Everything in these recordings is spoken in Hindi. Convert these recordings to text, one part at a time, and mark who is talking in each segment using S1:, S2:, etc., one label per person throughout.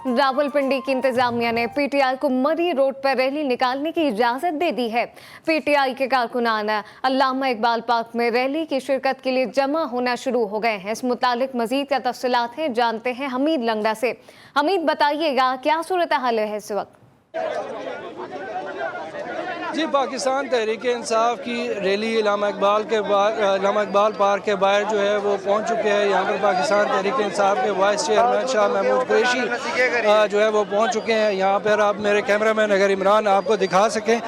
S1: रावलपिंडी की इंतजामिया ने पीटीआई को मरी रोड पर रैली निकालने की इजाजत दे दी है। पीटीआई के कारकुनान अल्लामा इकबाल पार्क में रैली की शिरकत के लिए जमा होना शुरू हो गए हैं। इस मुतालिक मजीद क्या तफसीलात हैं, जानते हैं हमीद लंगड़ा से। हमीद, बताइएगा क्या सूरत हाल है इस वक्त?
S2: जी, पाकिस्तान तहरीक इंसाफ की रैली इलामा इकबाल पार्क के बाहर जो है वो पहुंच चुके हैं। यहाँ पर पाकिस्तान तहरीक इंसाफ के वाइस चेयरमैन शाह महमूद कुरैशी जो है वो पहुंच चुके हैं। यहाँ पर आप मेरे कैमरामैन अगर इमरान आपको दिखा सकें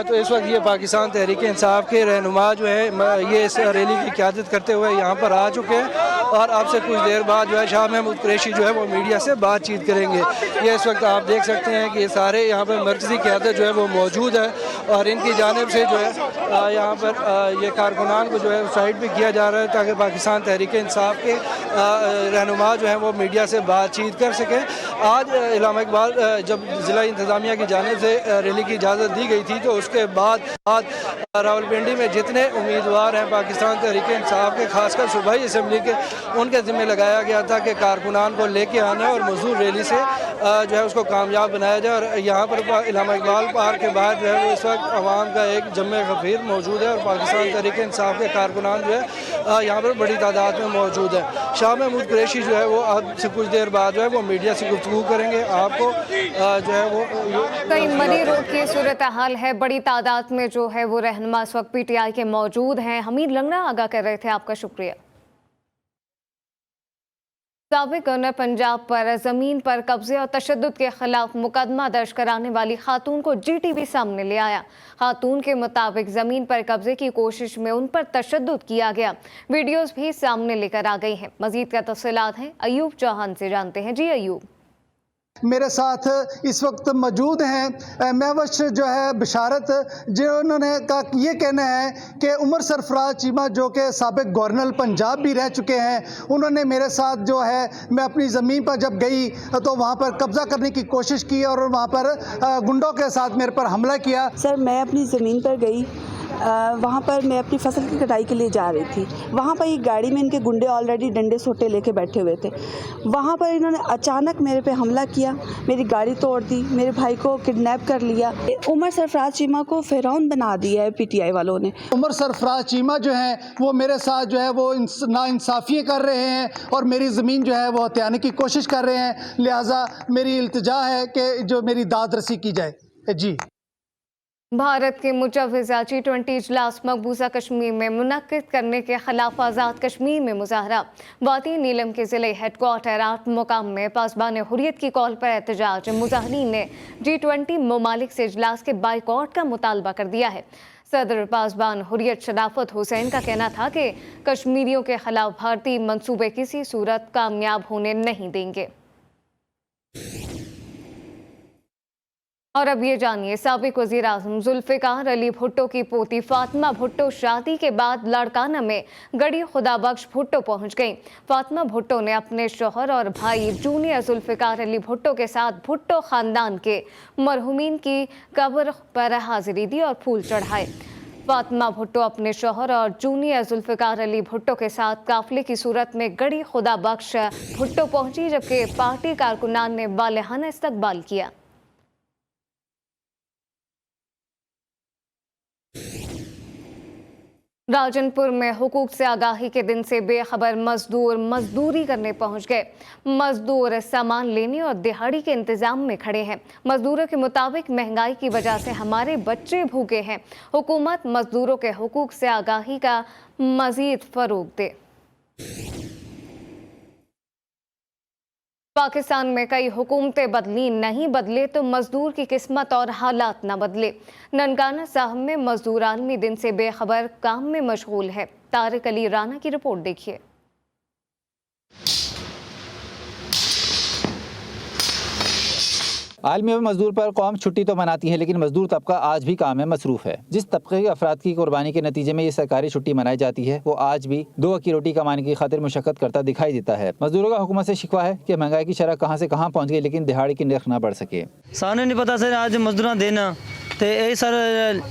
S2: तो इस वक्त ये पाकिस्तान तहरीक इंसाफ के रहनुमा जो है ये इस रैली की क़यादत करते हुए यहाँ पर आ चुके हैं और आपसे कुछ देर बाद जो है शाह महमूद कुरैशी जो है वो मीडिया से बातचीत करेंगे। ये इस वक्त आप देख सकते हैं कि ये सारे यहाँ पर मरकज़ी क़यादत जो है वो मौजूद है और इनकी जानिब से जो है यहाँ पर ये कारकुनान को जो है साइड पे किया जा रहा है ताकि पाकिस्तान तहरीक इंसाफ के रहनुमा जो हैं वो मीडिया से बातचीत कर सकें। आज इलामा इकबाल जब ज़िला इंतज़ामिया की जानिब से रैली की इजाज़त दी गई थी तो उसके बाद रावलपिंडी में जितने उम्मीदवार हैं पाकिस्तान तहरीक इंसाफ के, खासकर सूबाई असम्बली के, उनके ज़िम्मे लगाया गया था कि कारकुनान को लेके आना और मजदूर रैली से जो है उसको कामयाब बनाया जाए। और यहाँ पर इलामा इकबाल पार्क के बाहर जो है वो इस वक्त अवाम का एक जम्मे गफीर मौजूद है और पाकिस्तान तहरीक इंसाफ के कारकुनान जो है यहाँ पर बड़ी तादाद में मौजूद है। शाह महमूद कुरैशी जो है वो अब से कुछ देर बाद जो है वो मीडिया से गुफ्तगू करेंगे। आपको जो है वो
S1: कई मरी रोड की सूरत हाल है, बड़ी तादाद में जो है वो रहनुमा इस वक्त पीटीआई के मौजूद हैं। हमीद लंगड़ा आगाह कर रहे थे, आपका शुक्रिया। साबिक गवर्नर पंजाब पर जमीन पर कब्जे और तशद्दुद के खिलाफ मुकदमा दर्ज कराने वाली खातून को जीटीवी सामने ले आया। खातून के मुताबिक जमीन पर कब्जे की कोशिश में उन पर तशद्दुद किया गया। वीडियोस भी सामने लेकर आ गई हैं। मजीद का तफसीलात हैं अयूब चौहान से, जानते हैं। जी अयूब,
S3: मेरे साथ इस वक्त मौजूद हैं महवश जो है बिशारत, जिन्होंने ये कहना है कि उमर सरफराज चीमा जो कि साबिक गवर्नर पंजाब भी रह चुके हैं, उन्होंने मेरे साथ जो है मैं अपनी ज़मीन पर जब गई तो वहाँ पर कब्ज़ा करने की कोशिश की और वहाँ पर गुंडों के साथ मेरे पर हमला किया।
S4: सर, मैं अपनी ज़मीन पर गई, वहाँ पर मैं अपनी फसल की कटाई के लिए जा रही थी। वहाँ पर एक गाड़ी में इनके गुंडे ऑलरेडी डंडे सोटे लेके बैठे हुए थे। वहाँ पर इन्होंने अचानक मेरे पे हमला किया, मेरी गाड़ी तोड़ दी, मेरे भाई को किडनैप कर लिया। उमर सरफराज चीमा को फिरौन बना दिया है पीटीआई वालों ने।
S3: उमर सरफराज चीमा जो है वो मेरे साथ जो है वो नाइंसाफ़ी कर रहे हैं और मेरी ज़मीन जो है वो हथियाने की कोशिश कर रहे हैं। लिहाजा मेरी इल्तिजा है कि जो मेरी दाद रसी की जाए। जी,
S1: भारत के मुजव्वज़ा G20 इजलास मकबूजा कश्मीर में मुनक्किद करने के खिलाफ आज़ाद कश्मीर में मुजाहरा। वादी नीलम के ज़िले हेडक्वार्टर 8 मुकाम में पासबान हुर्रियत की कॉल पर एहतजाज। मुजाहिरीन ने G20 ममालिक से इजलास के बाइकआउट का मुतालबा कर दिया है। सदर पासबान हुर्रियत शराफत हुसैन का कहना था कि कश्मीरियों के खिलाफ भारतीय मंसूबे किसी सूरत कामयाब होने नहीं देंगे। और अब ये जानिए, साबिक वज़ीर आज़म जुल्फ़िकार अली भुट्टो की पोती फातिमा भुट्टो शादी के बाद लाड़काना में गड़ी खुदाबख्श भुट्टो पहुंच गईं। फातिमा भुट्टो ने अपने शौहर और भाई जूनियर जुल्फ़िकार अली भुट्टो के साथ भुट्टो ख़ानदान के मरहूमीन की कब्र पर हाजिरी दी और फूल चढ़ाए। फातिमा भुट्टो अपने शौहर और जूनियर जुल्फ़िकार अली भुट्टो के साथ काफिले की सूरत में गड़ी खुदाबख्श भुट्टो पहुंची, जबकि पार्टी कारकुनान ने बालिहाना इस्तकबाल किया। राजनपुर में हुकूक से आगाही के दिन से बेखबर मजदूर मजदूरी करने पहुंच गए। मजदूर सामान लेने और दिहाड़ी के इंतजाम में खड़े हैं। मजदूरों के मुताबिक महंगाई की वजह से हमारे बच्चे भूखे हैं। हुकूमत मजदूरों के हुकूक से आगाही का मजीद फरोग दे। पाकिस्तान में कई हुकूमतें बदली, नहीं बदले तो मजदूर की किस्मत और हालात न बदले। ननकाना साहब में मजदूर आलमी दिन से बेखबर काम में मशगूल है। तारिक अली राना की रिपोर्ट देखिए।
S5: आलमी मजदूर पर कौम छुट्टी तो मनाती है, लेकिन मजदूर तबका आज भी काम में मसरूफ़ है। जिस तबके के अफराद की कुर्बानी के नतीजे में ये सरकारी छुट्टी मनाई जाती है, वो आज भी दो वक्त की रोटी कमाने की खातिर मुशक्कत करता दिखाई देता है। मजदूरों का हुकूमत से शिकवा है कि महंगाई की शरह कहाँ से कहाँ पहुँच गई, लेकिन दिहाड़ी की नर्ख ना बढ़ सके।
S6: सानू नहीं पता सर, आज मजदूर देना ਤੇ ਇਹ ਸਰ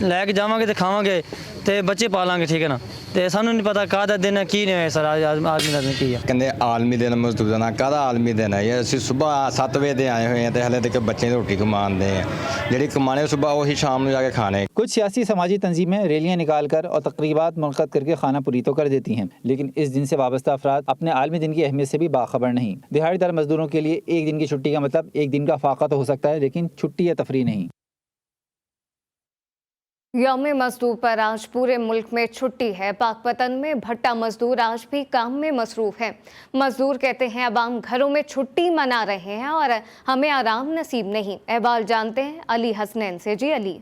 S6: ਲੈ ਕੇ ਜਾਵਾਂਗੇ ਤੇ ਖਾਵਾਂਗੇ ਤੇ ਬੱਚੇ ਪਾਲਾਂਗੇ, ਠੀਕ ਹੈ ਨਾ। ਤੇ ਸਾਨੂੰ ਨਹੀਂ ਪਤਾ ਕਾਹਦਾ ਦਿਨ ਹੈ ਕੀ ਨਹੀਂ ਹੋਇਆ ਸਰ, ਆਦਮੀ ਦਾ ਦਿਨ ਕੀ ਹੈ।
S7: ਕਹਿੰਦੇ ਆਲਮੀ ਦਿਨ ਮਜ਼ਦੂਰਾਂ ਦਾ, ਕਾਹਦਾ ਆਲਮੀ ਦਿਨ ਹੈ ਇਹ? ਅਸੀਂ ਸਵੇਰ 7 ਵਜੇ ਦੇ ਆਏ ਹੋਏ ਹਾਂ ਤੇ ਹਲੇ ਤੱਕ ਬੱਚੇ ਦੀ ਰੋਟੀ ਕਮਾਉਂਦੇ ਆ, ਜਿਹੜੀ कमाने सुबह वही शाम में जाके खाने।
S5: कुछ सियासी समाजी तंजीमें रैलियां निकाल कर और तकरीबात मुनक़द करके खाना पुरी तो कर देती हैं, लेकिन इस दिन से वाबस्ता अफराद अपने आलमी दिन की अहमियत से भी बाखबर नहीं। दिहाड़ीदार मजदूरों के लिए एक दिन की छुट्टी का मतलब एक दिन का फाका तो हो सकता है, लेकिन छुट्टी या तफरी नहीं।
S1: यौम मजदूर पर आज पूरे मुल्क में छुट्टी है। पाकपतन में भट्टा मजदूर आज भी काम में मसरूफ हैं। मजदूर कहते हैं अब हम घरों में छुट्टी मना रहे हैं और हमें आराम नसीब नहीं। अहवाल जानते हैं अली हसनैन से। जी अली।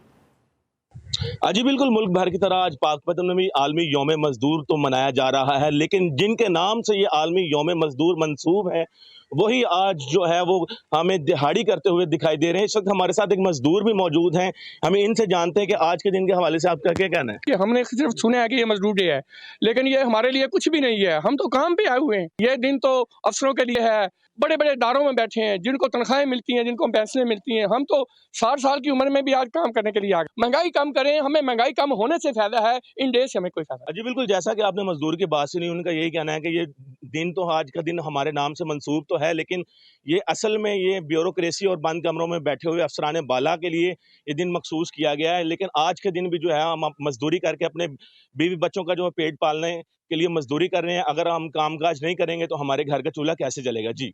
S8: जी बिल्कुल, मुल्क भर की तरह आज पाकपतन में भी आलमी यौम मजदूर तो मनाया जा रहा है, लेकिन जिनके नाम से ये आलमी यौम मजदूर मंसूब है वही आज जो है वो हमें दिहाड़ी करते हुए दिखाई दे रहे हैं। इस वक्त हमारे साथ एक मजदूर भी मौजूद हैं, हमें इनसे जानते हैं कि आज के दिन के हवाले से आपका क्या कहना है।
S2: कि हमने सिर्फ सुना है कि ये मजदूर डे है, लेकिन ये हमारे लिए कुछ भी नहीं है। हम तो काम पे आए हुए हैं। ये दिन तो अफसरों के लिए है, बड़े बड़े इदारों में बैठे हैं जिनको तनख्वाहें मिलती हैं, जिनको पेंशनें मिलती हैं। हम तो 60 साल की उम्र में भी आज काम करने के लिए आ गए। महंगाई कम करें, हमें महंगाई कम होने से फायदा है, इन डे से हमें कोई फायदा।
S8: जी बिल्कुल, जैसा कि आपने मजदूर की बात सुनी, उनका यही कहना है कि ये दिन तो आज का दिन हमारे नाम से मंसूब तो है, लेकिन ये असल में ये ब्यूरोक्रेसी और बंद कमरों में बैठे हुए अफसरान बाला के लिए ये दिन मखसूस किया गया है। लेकिन आज के दिन भी जो है हम मजदूरी करके अपने बीवी बच्चों का जो है पेट पालने के लिए मजदूरी कर रहे हैं। अगर हम कामकाज नहीं करेंगे तो हमारे घर का चूल्हा कैसे जलेगा। जी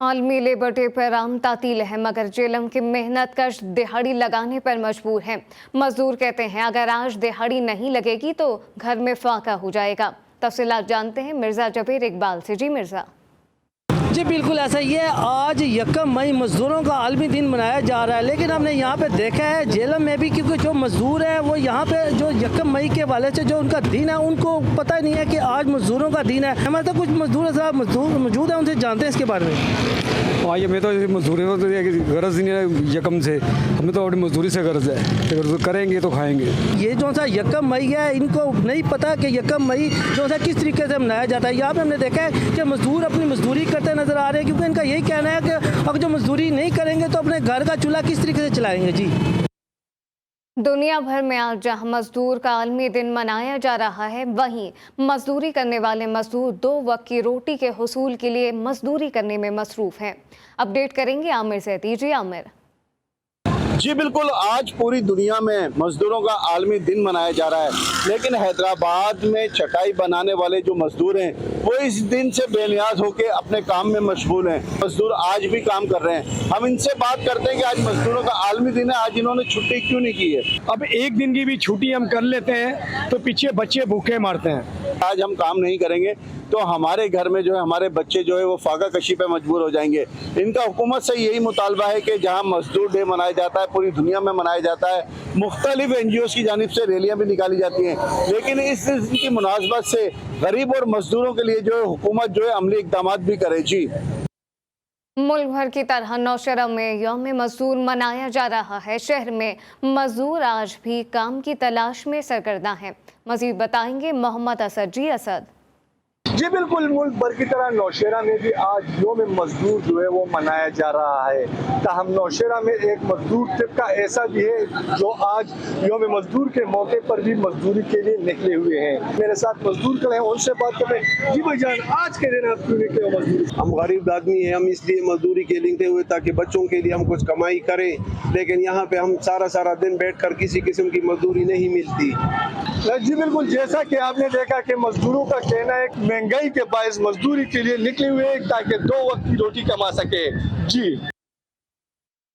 S1: आलमी लेबर डे पर आम तातील है, मगर जेलम की मेहनत कश दिहाड़ी लगाने पर मजबूर हैं। मजदूर कहते हैं अगर आज दिहाड़ी नहीं लगेगी तो घर में फाका हो जाएगा। तफसीलात जानते हैं मिर्ज़ा जबीर इकबाल से। जी मिर्ज़ा।
S9: जी बिल्कुल ऐसा ही है। आज 1 मई मज़दूरों का आलमी दिन मनाया जा रहा है, लेकिन हमने यहाँ पे देखा है जेलम में भी, क्योंकि जो मज़दूर हैं वो यहाँ पे जो 1 मई के वाले से जो उनका दिन है उनको पता नहीं है कि आज मज़दूरों का दिन है। हमारे तो कुछ मजदूर साहब मौजूद हैं, उनसे जानते हैं इसके बारे में।
S10: आइए, मैं तो मजदूरी तो गरज नहीं है यकम से, हमें तो अपनी मजदूरी से गरज है, अगर करेंगे तो खाएंगे।
S9: ये जो सा 1 मई है इनको नहीं पता कि 1 मई जो सा किस तरीके से मनाया जाता है। यहाँ पे हमने देखा है कि मजदूर अपनी मजदूरी करते नजर आ रहे हैं, क्योंकि इनका यही कहना है कि अगर जो मजदूरी नहीं करेंगे तो अपने घर का चूल्हा किस तरीके से चलाएंगे। जी
S1: दुनिया भर में आज जहां मजदूर का आलमी दिन मनाया जा रहा है, वहीं मजदूरी करने वाले मजदूर 2 वक्त की रोटी के हुसूल के लिए मजदूरी करने में मसरूफ हैं। अपडेट करेंगे आमिर सैदी। जी आमिर।
S11: जी बिल्कुल, आज पूरी दुनिया में मजदूरों का आलमी दिन मनाया जा रहा है, लेकिन हैदराबाद में चटाई बनाने वाले जो मजदूर हैं वो इस दिन से बेनियाज होकर अपने काम में मशगूल हैं। मजदूर आज भी काम कर रहे हैं। हम इनसे बात करते हैं कि आज मजदूरों का आलमी दिन है, आज इन्होंने छुट्टी क्यों नहीं की है।
S10: अब एक दिन की भी छुट्टी हम कर लेते हैं तो पीछे बच्चे भूखे मारते हैं।
S11: आज हम काम नहीं करेंगे तो हमारे घर में जो है हमारे बच्चे जो है वो फाका कशी पे मजबूर हो जाएंगे। इनका हुकूमत से यही मुतालबा है कि जहाँ मजदूर डे मनाया जाता है, पूरी दुनिया में मनाया जाता है, मुख्तलिफ NGOs की जानिब से रैलियाँ भी निकाली जाती हैं, लेकिन इस दिन की मुनासबत से गरीब और मजदूरों के लिए जो है हुकूमत जो है अमली इक़दाम भी करे। जी
S1: मुल्क भर की तरह नौशहरा में यौम मजदूर मनाया जा रहा है। शहर में मजदूर आज भी काम की तलाश में सरगर्दा हैं। मजीद बताएंगे मोहम्मद असद। जी असद।
S12: जी बिल्कुल, मुल्क भर की तरह नौशहरा में भी आज यौम मजदूर जो है वो मनाया जा रहा है। ताहम नौशहरा में एक मजदूर तबका ऐसा भी है जो आज यौम मजदूर के मौके पर भी मजदूरी के लिए निकले हुए हैं। मेरे साथ मजदूर खड़े हैं, उनसे बात कर रहे हैं। जी भाईजान, आज के दिन आप क्यों निकले हो मजदूरी?
S13: हम गरीब आदमी हैं, हम इसलिए मजदूरी के लिए निकले हुए ताकि बच्चों के लिए हम कुछ कमाई करें, लेकिन यहाँ पे हम सारा दिन बैठ कर किसी किस्म की मजदूरी नहीं मिलती।
S12: जी बिल्कुल, जैसा कि आपने देखा कि मजदूरों का कहना है महंगाई के बायस मजदूरी के लिए निकले हुए ताकि 2 वक्त की रोटी कमा सके। जी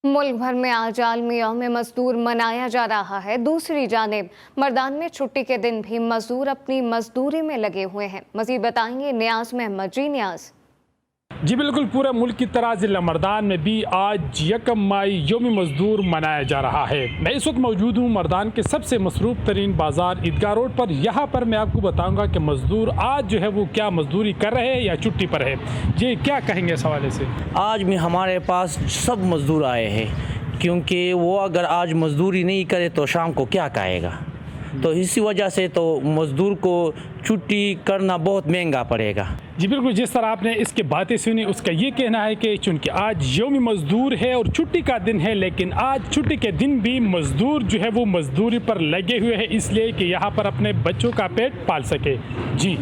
S1: मुल्क भर में आज आलमी यौम मजदूर मनाया जा रहा है। दूसरी जानिब मर्दान में छुट्टी के दिन भी मजदूर अपनी मजदूरी में लगे हुए हैं। मजीद बताएंगे नियाज महमद। जी नियाज।
S14: जी बिल्कुल, पूरे मुल्क की तरह ज़िला मर्दान में भी आज 1 मई यौम मजदूर मनाया जा रहा है। मैं इस वक्त मौजूद हूँ मर्दान के सबसे मसरूफ़ तरीन बाज़ार ईदगाह रोड पर। यहाँ पर मैं आपको बताऊँगा कि मजदूर आज जो है वो क्या मजदूरी कर रहे हैं या छुट्टी पर है। जी क्या कहेंगे इस हवाले से?
S6: आज भी हमारे पास सब मजदूर आए हैं, क्योंकि वो अगर आज मजदूरी नहीं करे तो शाम को क्या खाएगा, तो इसी वजह से तो मजदूर को छुट्टी करना बहुत महंगा पड़ेगा।
S14: जी बिल्कुल, जिस तरह आपने इसकी बातें सुनी उसका ये कहना है कि चूँकि आज यौम मज़दूर है और छुट्टी का दिन है, लेकिन आज छुट्टी के दिन भी मज़दूर जो है वो मज़दूरी पर लगे हुए हैं, इसलिए कि यहाँ पर अपने बच्चों का पेट पाल सके। जी,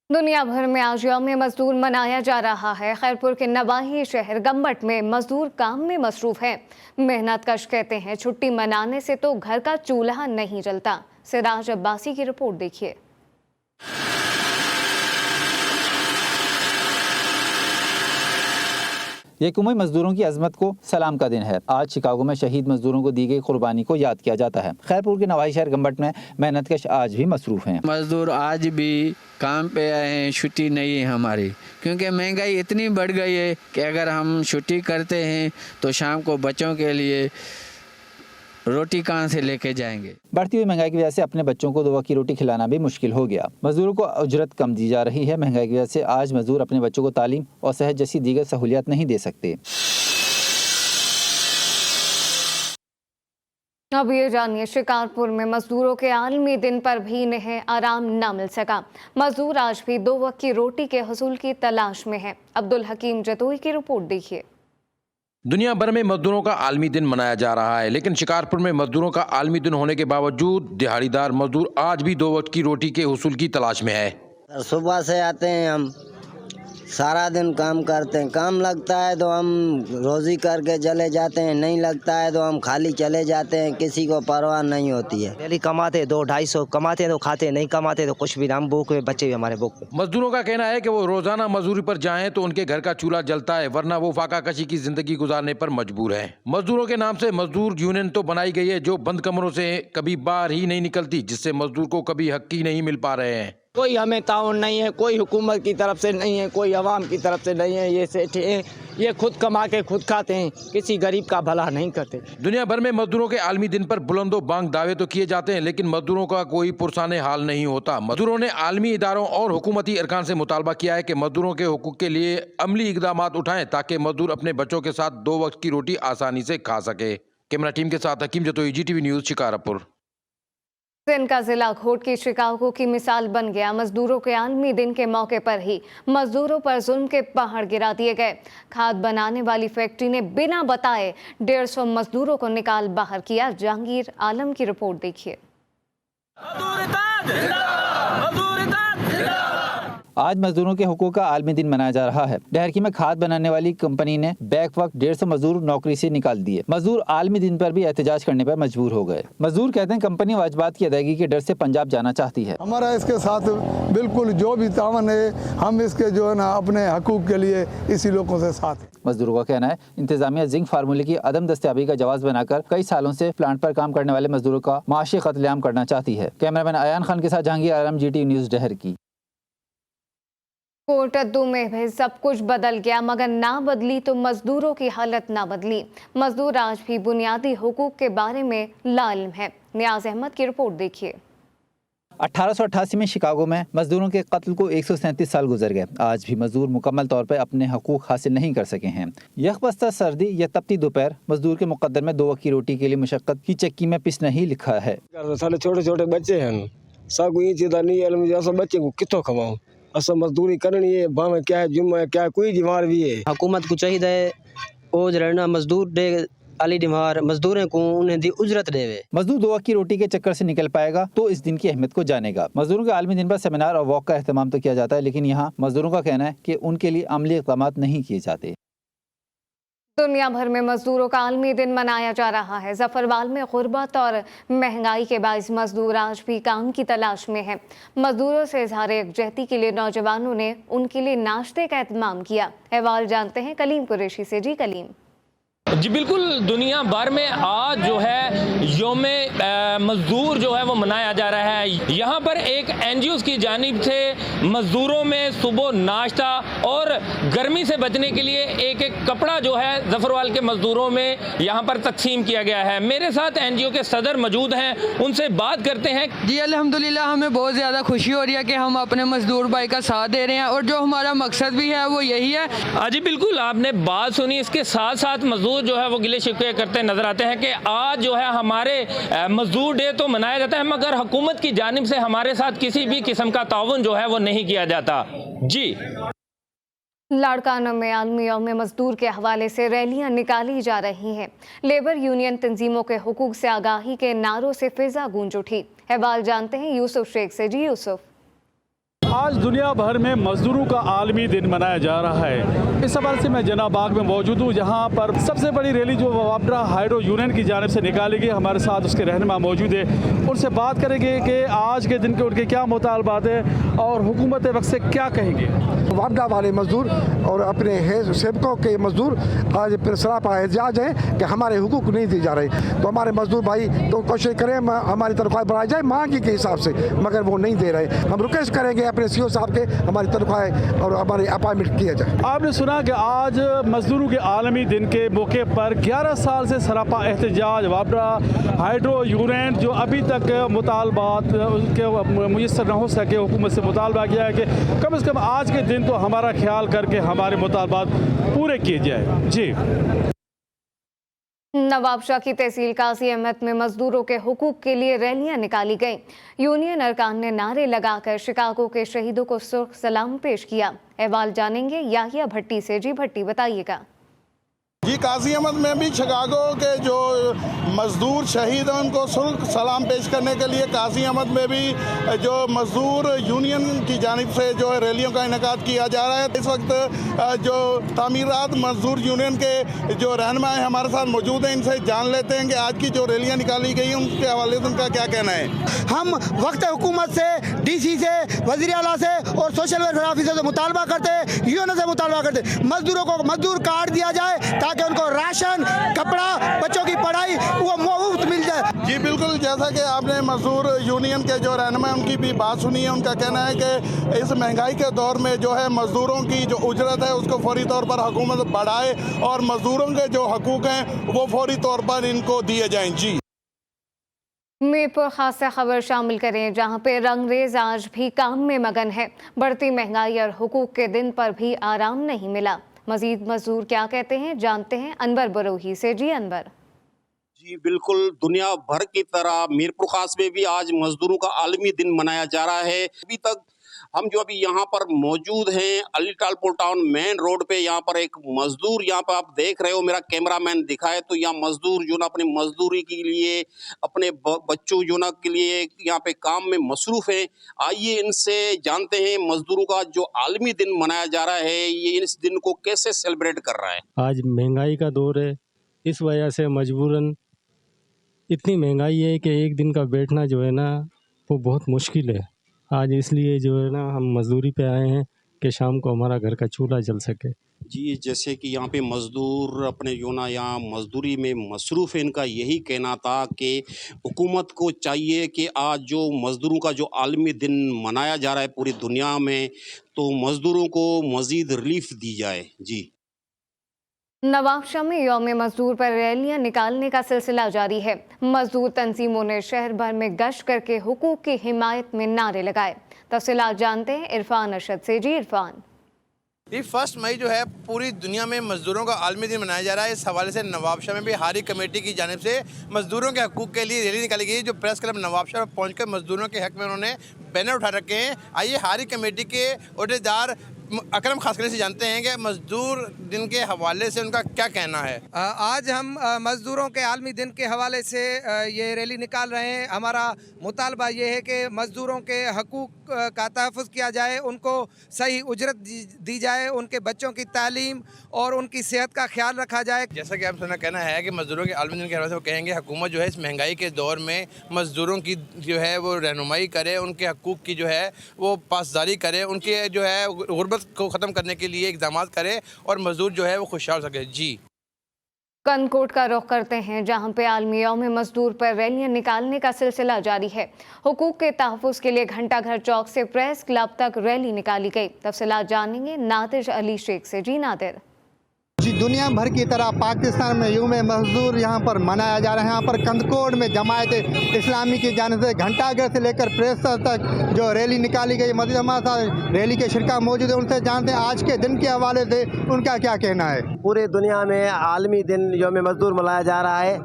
S1: दुनिया भर में आज यौम मजदूर मनाया जा रहा है। खैरपुर के नवाही शहर गम्बट में मजदूर काम में मसरूफ हैं। मेहनत कश कहते हैं छुट्टी मनाने से तो घर का चूल्हा नहीं जलता। सिराज अब्बासी की रिपोर्ट देखिए।
S5: ये कुमई मजदूरों की अजमत को सलाम का दिन है। आज शिकागो में शहीद मजदूरों को दी गई कुर्बानी को याद किया जाता है। खैरपुर के नवाही शहर गम्बट में मेहनतकश आज भी मसरूफ हैं।
S15: मजदूर आज भी काम पे आए हैं, छुट्टी नहीं है हमारी, क्योंकि महंगाई इतनी बढ़ गई है कि अगर हम छुट्टी करते हैं तो शाम को बच्चों के लिए रोटी कहाँ से लेके जाएंगे।
S5: बढ़ती हुई महंगाई की वजह से अपने बच्चों को 2 वक्त की रोटी खिलाना भी मुश्किल हो गया। मजदूरों को उजरत कम दी जा रही है। महंगाई की वजह से आज मजदूर अपने बच्चों को तालीम और सेहत जैसी दीगर सहूलियात नहीं दे सकते।
S1: अब ये जानिए, शिकारपुर में मजदूरों के आलमी दिन पर भी इन्हें आराम न मिल सका। मजदूर आज भी 2 वक्त की रोटी के हसूल की तलाश में है। अब्दुल हकीम जतोई की रिपोर्ट देखिए।
S16: दुनिया भर में मजदूरों का आलमी दिन मनाया जा रहा है, लेकिन शिकारपुर में मजदूरों का आलमी दिन होने के बावजूद दिहाड़ीदार मजदूर आज भी 2 वक्त की रोटी के हुसूल की तलाश में है।
S17: सुबह से आते हैं, हम सारा दिन काम करते हैं। काम लगता है तो हम रोजी करके चले जाते हैं, नहीं लगता है तो हम खाली चले जाते हैं। किसी को परवाह नहीं होती है।
S18: डेली कमाते 200-250 कमाते तो खाते, नहीं कमाते तो कुछ भी। हम भूख में, बच्चे भी हमारे भूख में।
S16: मजदूरों का कहना है कि वो रोजाना मजदूरी पर जाएं तो उनके घर का चूल्हा जलता है, वरना वो फाका कशी की जिंदगी गुजारने पर मजबूर हैं। मजदूरों के नाम से मजदूर यूनियन तो बनाई गई है, जो बंद कमरों से कभी बाहर ही नहीं निकलती, जिससे मजदूर को कभी हक ही नहीं मिल पा रहे हैं।
S18: कोई हमें ताउन नहीं है, कोई हुकूमत की तरफ से नहीं है, कोई अवाम की तरफ से नहीं है। ये सेठ ये खुद कमा के खुद खाते हैं, किसी गरीब का भला नहीं करते।
S16: दुनिया भर में मजदूरों के आलमी दिन पर बुलंदो बांग दावे तो किए जाते हैं, लेकिन मजदूरों का कोई पुरसाने हाल नहीं होता। मजदूरों ने आलमी इदारों और हुकूमती अरकान से मुतालबा किया है कि मजदूरों के हुकूक के लिए अमली इकदाम उठाएं, ताकि मजदूर अपने बच्चों के साथ 2 वक्त की रोटी आसानी से खा सके। कैमरा टीम के साथ हकीम जतोई, GTV न्यूज़, शिकारपुर।
S1: दिन का जिला घोट की शिकागो की मिसाल बन गया। मजदूरों के आलमी दिन के मौके पर ही मजदूरों पर जुल्म के पहाड़ गिरा दिए गए। खाद बनाने वाली फैक्ट्री ने बिना बताए 150 मजदूरों को निकाल बाहर किया। जहांगीर आलम की रिपोर्ट देखिए।
S5: आज मजदूरों के हुकूक का आलमी दिन मनाया जा रहा है। डहरकी में खाद बनाने वाली कंपनी ने बैक वक्त 150 मजदूर नौकरी से निकाल दिए। मजदूर आलमी दिन पर भी एहतजाज करने पर मजबूर हो गए। मजदूर कहते हैं कंपनी वाजिबात की अदायगी के डर से पंजाब जाना चाहती है।
S10: हमारा इसके साथ बिल्कुल जो भी तावन है, हम इसके जो है ना अपने हकूक के लिए इसी लोगों से साथ है।
S5: मजदूरों का कहना है इंतजामिया जिंक फार्मूले की अदम दस्तयाबी का जवाब बनाकर कई सालों से प्लांट पर काम करने वाले मजदूरों का माशी कत्लेआम करना चाहती है। कैमरामैन अयान खान के साथ जहांगीर आलम, GTV न्यूज़, डहरकी।
S1: कोटद्दू में भी सब कुछ बदल गया, मगर ना बदली तो मजदूरों की हालत ना बदली। मजदूर आज भी बुनियादी हुकूक के बारे में लाइल्म है। नियाज अहमद की रिपोर्ट देखिए।
S5: 1888 में शिकागो में मजदूरों के कत्ल को 137 साल गुजर गए। आज भी मजदूर मुकम्मल तौर पर अपने हकूक हासिल नहीं कर सके हैं। यकबस्ता सर्दी या तपती दोपहर मजदूर के मुकद्दर में 2 वक्त की रोटी के लिए मुशक्कत की चक्की में पिसना ही लिखा है।
S19: सारे छोटे छोटे बच्चे हैं, सब ये चीज़ नहीं, बच्चे को कितों खवाऊं, असल मजदूरी करनी है, भावे क्या है, जुम्मा है, क्या है, कोई बीमार भी है।
S18: हुकूमत को चाहिए ओज रहना मजदूर दे अली डिमार मजदूरों को उन्हें दी उजरत देवे।
S5: मजदूर 2 वक्त की रोटी के चक्कर से निकल पाएगा तो इस दिन की अहमियत को जानेगा। मजदूरों के आलमी दिन पर सेमिनार और वॉक का एहतमाम तो किया जाता है, लेकिन यहाँ मजदूरों का कहना है कि उनके लिए अमली इक़दाम नहीं किए जाते।
S1: दुनिया भर में मजदूरों का आलमी दिन मनाया जा रहा है। जफरवाल में गुर्बत और महंगाई के बाइस मजदूर आज भी काम की तलाश में हैं। मजदूरों से इजहार यकजहती के लिए नौजवानों ने उनके लिए नाश्ते का एहतमाम किया। अहवाल जानते हैं कलीम कुरैशी से। जी कलीम।
S20: जी बिल्कुल, दुनिया भर में आज जो है यौम मजदूर जो है वो मनाया जा रहा है। यहाँ पर एक NGOs की जानिब से मजदूरों में सुबह नाश्ता और गर्मी से बचने के लिए एक एक कपड़ा जो है जफरवाल के मजदूरों में यहाँ पर तकसीम किया गया है। मेरे साथ NGO के सदर मौजूद हैं, उनसे बात करते हैं।
S21: जी अल्हम्दुलिल्लाह, हमें बहुत ज़्यादा खुशी हो रही है कि हम अपने मजदूर भाई का साथ दे रहे हैं और जो हमारा मकसद भी है वो यही है।
S20: जी बिल्कुल, आपने बात सुनी। इसके साथ साथ मजदूर जो है वो गिले शिकवे करते नजर आते हैं कि आज जो है हमारे मजदूर डे तो मनाया जाता है, मगर हुकूमत की जानिब से हमारे साथ किसी भी किस्म का ताउन जो है वो नहीं किया जाता। जी।
S1: लाड़काना में आलमी यौम मजदूर के हवाले से रैलियां निकाली जा रही हैं। लेबर यूनियन तंजीमों के हुकूक से आगाही के नारों से फिजा गूंज उठी। अहवाल जानते हैं यूसुफ शेख से। जी यूसुफ।
S4: आज दुनिया भर में मजदूरों का आलमी दिन मनाया जा रहा है। इस हवाले से मैं जनाब बाग में मौजूद हूँ, जहाँ पर सबसे बड़ी रैली जो वापडा हाइड्रो यूनियन की जानिब से निकाली गई। हमारे साथ उसके रहनुमा मौजूद है, उनसे बात करेंगे कि आज के दिन के उनके क्या मुतालबात है और हुकूमत वक्त से क्या कहेंगे।
S22: वापडा वाले मजदूर और अपने सेवकों के मजदूर आज फिर सरापा एहतजाज हैं कि हमारे हुकूक नहीं दी जा रहे। तो हमारे मजदूर भाई तो कोशिश करें हमारी तनख्वाह बढ़ाई जाए मांग के हिसाब से, मगर वो नहीं दे रहे। हम रिक्वेस्ट करेंगे अपने सीओ साहब के हमारी तनख्वाह और हमारी अपॉइंटमेंट किया जाए।
S4: आपने सुना कि आज मजदूरों के आलमी दिन के मौके पर 11 साल से सरापा एहतजाज वापडा हाइड्रो यूनियन जो अभी तक मुतालबात उसके मुयसर न हो सके, हुकूमत से मुतालबा किया है कि कम से कम आज के दिन तो हमारा ख्याल करके हमारे मुतालबात पूरे किए जाए। जी।
S1: नवाबशाह की तहसील काजी अहमद में मजदूरों के हुकूक के लिए रैलियां निकाली गईं। यूनियन अरकान ने नारे लगाकर शिकागो के शहीदों को सुर्ख सलाम पेश किया। अहवाल जानेंगे याहिया भट्टी से। जी भट्टी, बताइएगा।
S23: जी, काजी अहमद में भी शिकागो के जो मजदूर शहीद हैं उनको सुर्ख सलाम पेश करने के लिए काजी अहमद में भी जो मजदूर यूनियन की जानिब से जो है रैलियों का इनेकाद किया जा रहा है। इस वक्त जो तामीरात मजदूर यूनियन के जो रहनुमा हैं हमारे साथ मौजूद हैं, इनसे जान लेते हैं कि आज की जो रैलियाँ निकाली गई उनके हवाले से उनका क्या कहना है।
S24: हम वक्त हुकूमत से, DC से, वज़ीर आला से और सोशल वेलफेयर ऑफिसर से मुतालबा करते हैं, यूनियन से मुतालबा करते हैं मजदूरों को मजदूर कार्ड दिया जाए ताकि उनको राशन, कपड़ा, बच्चों की पढ़ाई वो मुफ्त मिल जाए।
S23: जी बिल्कुल, जैसा कि आपने मजदूर यूनियन के जो रहनुमा हैं उनकी भी बात सुनी है। उनका कहना है कि इस महंगाई के दौर में जो है मजदूरों की जो उजरत है उसको फौरी तौर पर हुकूमत बढ़ाए और मजदूरों के जो हकूक हैं वो फौरी तौर पर इनको दिए जाएं। जी।
S1: मीरपुर खास से खबर शामिल करें, जहां पे रंगरेज आज भी काम में मगन है। बढ़ती महंगाई और हुकूक के दिन पर भी आराम नहीं मिला। मजीद मजदूर क्या कहते हैं, जानते हैं अनवर बरोही से। जी अनवर।
S25: जी बिल्कुल, दुनिया भर की तरह मीरपुर खास में भी आज मजदूरों का आलमी दिन मनाया जा रहा है। अभी तक हम जो अभी यहाँ पर मौजूद हैं Ali Talpur town main road पे, यहाँ पर एक मजदूर, यहाँ पर आप देख रहे हो, मेरा कैमरामैन दिखाए तो यहाँ मजदूर जो ना अपनी मजदूरी के लिए, अपने बच्चों जो ना के लिए यहाँ पे काम में मसरूफ हैं। आइए इनसे जानते हैं मजदूरों का जो आलमी दिन मनाया जा रहा है, ये इस दिन को कैसे सेलिब्रेट कर रहा है।
S26: आज महंगाई का दौर है, इस वजह से मजबूरन इतनी महंगाई है कि एक दिन का बैठना जो है ना वो बहुत मुश्किल है। आज इसलिए जो है ना हम मजदूरी पे आए हैं कि शाम को हमारा घर का चूल्हा जल सके।
S25: जी, जैसे कि यहाँ पे मज़दूर अपने जो ना यहाँ मजदूरी में मसरूफ़ है, इनका यही कहना था कि हुकूमत को चाहिए कि आज जो मज़दूरों का जो आलमी दिन मनाया जा रहा है पूरी दुनिया में, तो मज़दूरों को मज़ीद रिलीफ दी जाए। जी।
S1: नवाबशाह में यौम मजदूर पर रैलियां निकालने का सिलसिला जारी है। मजदूर तंजीमों ने शहर भर में गश्त करके हुकूक की हिमायत में नारे लगाए। तफसीलात जानते हैं इरफान अरशद से। जी इरफान।
S27: ये 1 मई जो है पूरी दुनिया में मजदूरों का आलमी दिन मनाया जा रहा है। इस हवाले से नवाबशाह में भी हारी कमेटी की जानिब से मजदूरों के हकूक़ के लिए रैली निकाली गई, जो प्रेस क्लब नवाबशाह में पहुँच कर मजदूरों के हक में उन्होंने बैनर उठा रखे हैं। आइए हारी कमेटी के अहदेदार अकरम खासकरी से जानते हैं कि मजदूर दिन के हवाले से उनका क्या कहना है।
S28: आज हम मजदूरों के आलमी दिन के हवाले से ये रैली निकाल रहे हैं। हमारा मुतालबा ये है कि मजदूरों के हकूक़ का तहफ़्फ़ुज़ किया जाए, उनको सही उजरत दी जाए, उनके बच्चों की तालीम और उनकी सेहत का ख्याल रखा जाए।
S27: जैसा कि आप सुना कहना है कि मजदूरों के आलमी दिन के हवाले से वो कहेंगे हुकूमत जो है इस महंगाई के दौर में मजदूरों की जो है वो रहनुमाई करे, उनके हकूक़ की जो है वो पासदारी करे, उनके जो है गुर्बत को ख़त्म करने के लिए इक़दाम करे और मजदूर जो है वो खुशहाल सके। जी।
S1: कनकोट का रुख करते हैं, जहां पे आलमी यौम मजदूर पर रैलियां निकालने का सिलसिला जारी है। हुकूक के तहफ़्फ़ुज़ के लिए घंटाघर चौक से प्रेस क्लब तक रैली निकाली गई। तफसीलात जानेंगे नादिर अली शेख से। जी नादिर।
S3: जी, दुनिया भर की तरह पाकिस्तान में यौम मजदूर यहाँ पर मनाया जा रहा है। यहाँ पर कंदकोट में जमायत इस्लामी की जानिब से घंटाघर से लेकर प्रेस तक जो रैली निकाली गई। मज़ीद हमारे साथ रैली के शिरका मौजूद है, उनसे जानते हैं आज के दिन के हवाले से उनका क्या कहना है।
S29: पूरे दुनिया में आलमी दिन यौम मजदूर मनाया जा रहा है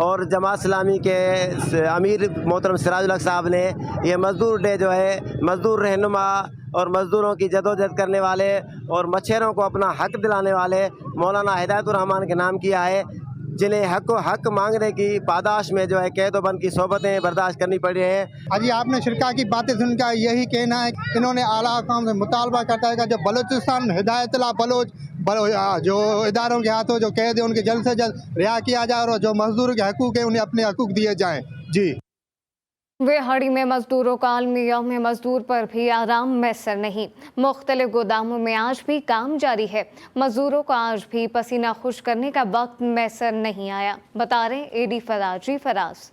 S29: और जमात इस्लामी के अमीर मोहतरम सिराजुल हक साहब ने ये मजदूर डे जो है मजदूर रहनुमा और मज़दूरों की जदोजहद करने वाले और मच्छरों को अपना हक दिलाने वाले मौलाना हिदायतुर रहमान के नाम किया है, जिन्हें हक मांगने की पादाश में जो है कैद-ओ-बंद की सोबतें बर्दाश्त करनी पड़ रही हैं।
S24: अजी आपने शिरका की बातें सुनकर यही कहना है, इन्होंने आला हुकाम से मुतालबा करता है कि जो बलूचिस्तान हिदायतुल्लाह बलोच जो इदारों के हाथों जो कैद है उनके जल्द से जल्द रिहा किया जाए और जो मजदूरों के हकूक़ है उन्हें अपने हकूक़ दिए जाएँ। जी
S1: वेहड़ी में मजदूरों का आलमी यौम मजदूर पर भी आराम मैसर नहीं। मुख्तलिफ गोदामों में आज भी काम जारी है। मजदूरों को आज भी पसीना खुश करने का वक्त मैसर नहीं आया, बता रहे एडी फराज। फराज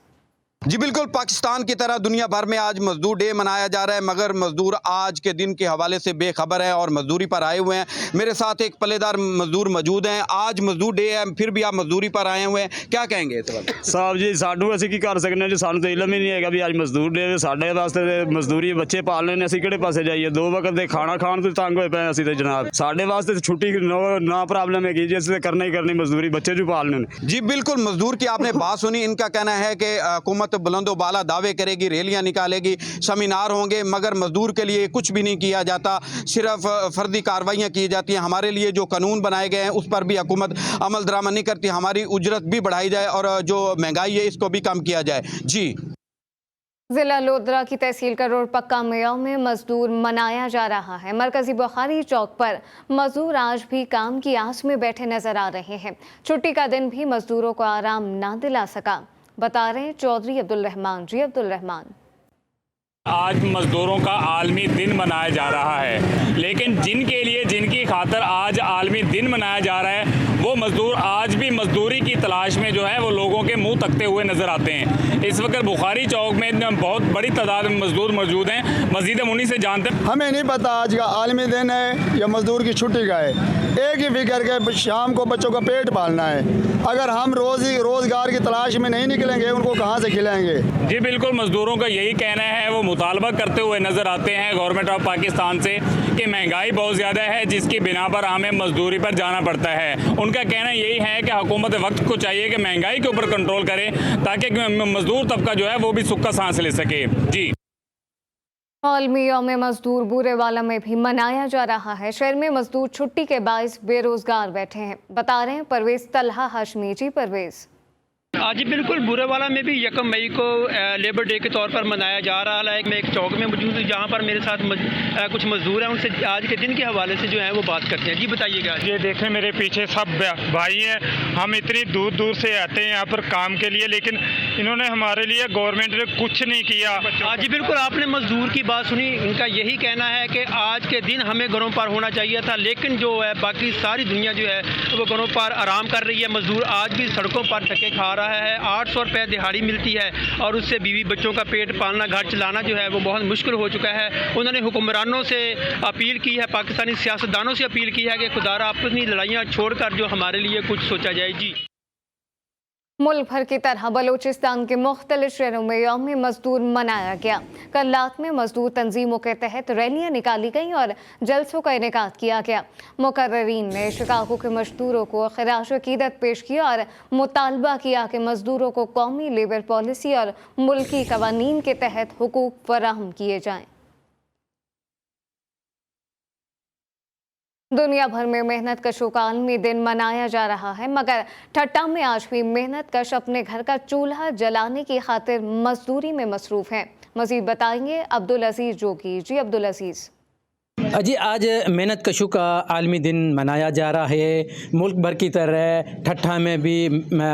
S2: जी बिल्कुल, पाकिस्तान की तरह दुनिया भर में आज मजदूर डे मनाया जा रहा है, मगर मजदूर आज के दिन के हवाले से बेखबर है और मजदूरी पर आए हुए हैं। मेरे साथ एक पल्लेदार मजदूर मौजूद हैं। आज मजदूर डे है, फिर भी आप मजदूरी पर आए हुए हैं, क्या कहेंगे इस वक्त?
S6: साहब जी सानू असीं की कर सकने जी, सानू तो इलम ही नहीं है भी आज मजदूर डे साडे वास्ते मजदूरी बच्चे पालने ने, असीं किहड़े पासे जाइए? 2 वक्त दे खाना खाण तो तंग होए पे असीं ते जनाब। साडे वास्ते छुट्टी ना प्रॉब्लम है जी, असीं करना ही करनी मजदूरी, बच्चे जो पालने ने।
S2: जी बिल्कुल, मजदूर की आपने बात सुनी। इनका कहना है कि हुकूमत बुलंदो बाला दावे करेगी, रैलियां निकालेगी, सेमिनार होंगे, मगर मजदूर के लिए कुछ भी नहीं किया जाता, सिर्फ फर्दी कार्रवाइयां की जाती हैं। हमारे लिए जो कानून बनाए गए हैं उस पर भी हुकूमत अमल दरामद नहीं करती। हमारी उजरत भी बढ़ाई जाए और जो महंगाई है इसको भी कम किया जाए। जी
S1: जिला लोधरा की तहसील करोड़ पक्का मेयों में मजदूर मनाया जा रहा है। मरकजी बुखारी चौक पर मजदूर आज भी काम की आस में बैठे नजर आ रहे हैं। छुट्टी का दिन भी मजदूरों को आराम ना दिला सका, बता रहे हैं चौधरी अब्दुल रहमान। जी अब्दुल रहमान,
S7: आज मज़दूरों का आलमी दिन मनाया जा रहा है, लेकिन जिनके लिए जिनकी खातर आज आलमी दिन मनाया जा रहा है वो मज़दूर आज भी मज़दूरी की तलाश में जो है वो लोगों के मुंह तकते हुए नज़र आते हैं। इस वक्त बुखारी चौक में बहुत बड़ी तादाद में मज़दूर मौजूद हैं। मज़ीद हम उन्हीं से जानते हैं।
S8: हमें नहीं पता आज का आलमी दिन है या मज़दूर की छुट्टी का है, एक ही फिक्र के शाम को बच्चों का पेट पालना है। अगर हम रोज़गार की तलाश में नहीं निकलेंगे उनको कहाँ से खिलाएंगे?
S7: जी बिल्कुल, मज़दूरों का यही कहना है, वो मुतालबा करते हुए नज़र आते हैं गवर्नमेंट ऑफ पाकिस्तान से कि महंगाई बहुत ज़्यादा है जिसकी बिना पर हमें मज़दूरी पर जाना पड़ता है। उनका कहना यही है कि हुकूमत वक्त को चाहिए कि महंगाई के ऊपर कंट्रोल करे ताकि मज़दूर तबका जो है वो भी सुख का सांस ले सके। जी
S1: आलमी यौम मजदूर बूरेवाला में भी मनाया जा रहा है। शहर में मजदूर छुट्टी के बायस बेरोजगार बैठे हैं, बता रहे हैं परवेज तलहा हाशमी। जी परवेज,
S9: आज बिल्कुल बूरेवाला में भी 1 मई को लेबर डे के तौर पर मनाया जा रहा है। मैं एक चौक में मौजूद हूँ जहाँ पर मेरे साथ कुछ मजदूर हैं, उनसे आज के दिन के हवाले से जो है वो बात करते हैं। जी बताइएगा।
S11: ये देखें मेरे पीछे सब भाई हैं, हम इतनी दूर दूर से आते हैं यहाँ पर काम के लिए, लेकिन इन्होंने हमारे लिए गवर्नमेंट ने कुछ नहीं किया।
S9: आज बिल्कुल आपने मजदूर की बात सुनी, इनका यही कहना है कि आज के दिन हमें घरों पर होना चाहिए था, लेकिन जो है बाकी सारी दुनिया जो है वो घरों पर आराम कर रही है। मजदूर आज भी सड़कों पर धक्के खा रहा है। 800 रुपये दिहाड़ी मिलती है और उससे बीवी बच्चों का पेट पालना, घर चलाना जो है वो बहुत मुश्किल हो चुका है। उन्होंने हुक्मरानों से अपील की है, पाकिस्तानी सियासतदानों से अपील की है कि खुदारा अपनी लड़ाइयाँ छोड़कर जो हमारे लिए कुछ सोचा जाए। जी
S1: मुल्क भर की तरह बलूचिस्तान के मुख्तलिफ शहरों में यौम मजदूर मनाया गया। कल रात में मजदूर तंजीमों के तहत रैलियां निकाली गईं और जलसों का इनेकाद किया गया। मुकर्ररीन ने शिकागो के मजदूरों को खिराज अकीदत पेश किया और मुतालबा किया कि मजदूरों को कौमी लेबर पॉलिसी और मुल्की कवानीन के तहत हुकूक फराहम किए जाएँ। दुनिया भर में मेहनत कशों का आलमी दिन मनाया जा रहा है, मगर ठट्टा में आज भी मेहनत कश अपने घर का चूल्हा जलाने की खातिर मजदूरी में मसरूफ हैं। मजीद बताएंगे अब्दुल अजीज़ जोगी। जी अब्दुल अजीज़,
S12: जी आज मेहनत कशों का आलमी दिन मनाया जा रहा है। मुल्क भर की तरह ठट्ठा में भी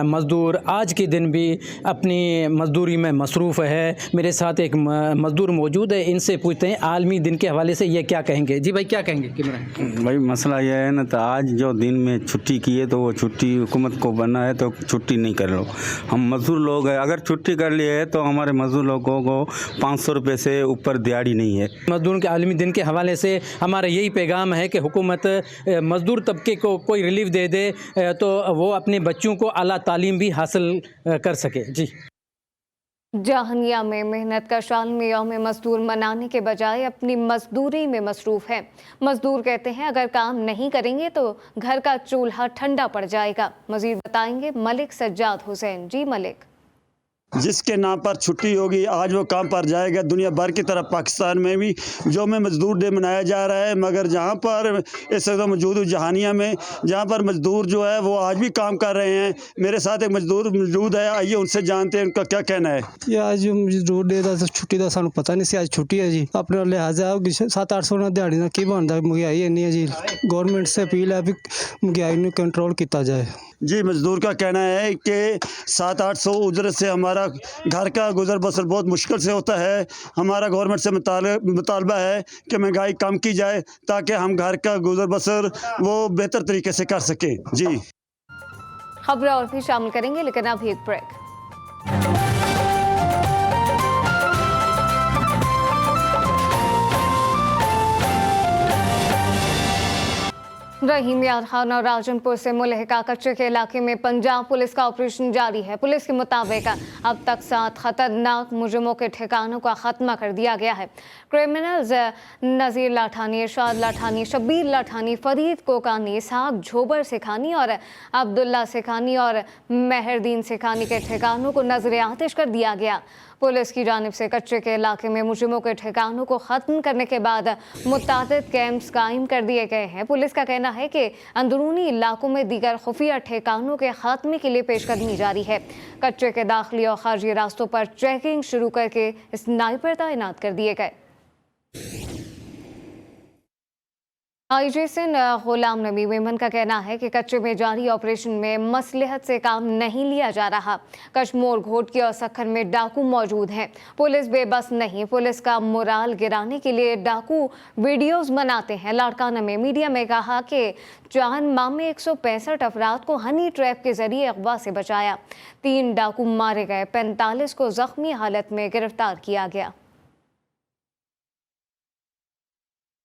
S12: मज़दूर आज के दिन भी अपनी मज़दूरी में मसरूफ़ है। मेरे साथ एक मज़दूर मौजूद है, इनसे पूछते हैं आलमी दिन के हवाले से ये क्या कहेंगे। जी भाई क्या कहेंगे?
S13: भाई मसला यह है ना, तो आज जो दिन में छुट्टी की है तो वो छुट्टी हुकूमत को बना है तो छुट्टी नहीं कर लो। हम मज़दूर लोग हैं, अगर छुट्टी कर लिए है तो हमारे मज़दूर लोगों को 500 रुपये से ऊपर दिहाड़ी नहीं है।
S12: मज़दूर के आलमी दिन के हवाले से हमारा यही पैगाम है कि हुकूमत मज़दूर तबके को कोई रिलीफ दे दे तो वो अपने बच्चों को आला तालीम भी हासिल कर सके। जी
S1: जहानिया में मेहनत का आलमी यौम मजदूर मनाने के बजाय अपनी मजदूरी में मसरूफ़ है। मजदूर कहते हैं अगर काम नहीं करेंगे तो घर का चूल्हा ठंडा पड़ जाएगा। मजीद बताएंगे मलिक सज्जाद हुसैन। जी मलिक,
S6: जिसके नाम पर छुट्टी होगी आज वो काम पर जाएगा। दुनिया भर की तरफ पाकिस्तान में भी यौम मजदूर डे मनाया जा रहा है, मगर जहाँ पर इस वक्त मौजूद जहानिया में जहाँ पर मजदूर जो है वो आज भी काम कर रहे हैं। मेरे साथ एक मजदूर मौजूद है, आइए उनसे जानते हैं उनका क्या कहना है।
S5: ये आज मजदूर डे का छुट्टी का सानू पता नहीं सी, आज छुट्टी है जी। अपने लिहाजा 700-800 ना दिहाड़ी ना की बनता, महंगाई इन्नी है जी। गवर्नमेंट से अपील है भी महंगाई में कंट्रोल किया जाए।
S6: जी, मजदूर का कहना है कि 700-800 उजरत से हमारा घर का गुजर बसर बहुत मुश्किल से होता है। हमारा गवर्नमेंट से मुतालबा है कि महंगाई कम की जाए ताकि हम घर का गुजर बसर वो बेहतर तरीके से कर सकें। जी,
S1: खबरें और भी शामिल करेंगे, लेकिन अभी एक ब्रेक। रहीम यार खान और राजनपुर से मुलहिका कच्चे के इलाके में पंजाब पुलिस का ऑपरेशन जारी है। पुलिस के मुताबिक अब तक 7 खतरनाक मुजरिमों के ठिकानों का खात्मा कर दिया गया है। क्रिमिनल्स नज़ीर लाठानी, इरशाद लाठानी, शब्बीर लाठानी, फरीद कोकानी, इसहाक झोबर सिखानी और अब्दुल्ला सिखानी और मेहरदीन सिखानी के ठिकानों को नजर आतिश कर दिया गया। पुलिस की जानिब से कच्चे के इलाके में मुजरिमों के ठिकानों को ख़त्म करने के बाद मुतादिद कैंप्स कायम कर दिए गए हैं। पुलिस का कहना है कि अंदरूनी इलाकों में दीगर खुफिया ठिकानों के खात्मे के लिए पेशकदमी जारी है। कच्चे के दाखिली और खारजी रास्तों पर चेकिंग शुरू करके स्नाइपर तैनात कर दिए गए। आईजी सिंध गुलाम नबी मेमन का कहना है कि कच्चे में जारी ऑपरेशन में मसलहत से काम नहीं लिया जा रहा। कश्मोर, घोटकी और सखर में डाकू मौजूद हैं। पुलिस बेबस नहीं, पुलिस का मोराल गिराने के लिए डाकू वीडियोस बनाते हैं। लाड़काना में मीडिया में कहा कि चांद माह में 165 अफराद को हनी ट्रैप के जरिए अगवा से बचाया। 3 डाकू मारे गए, 45 को जख्मी हालत में गिरफ्तार किया गया।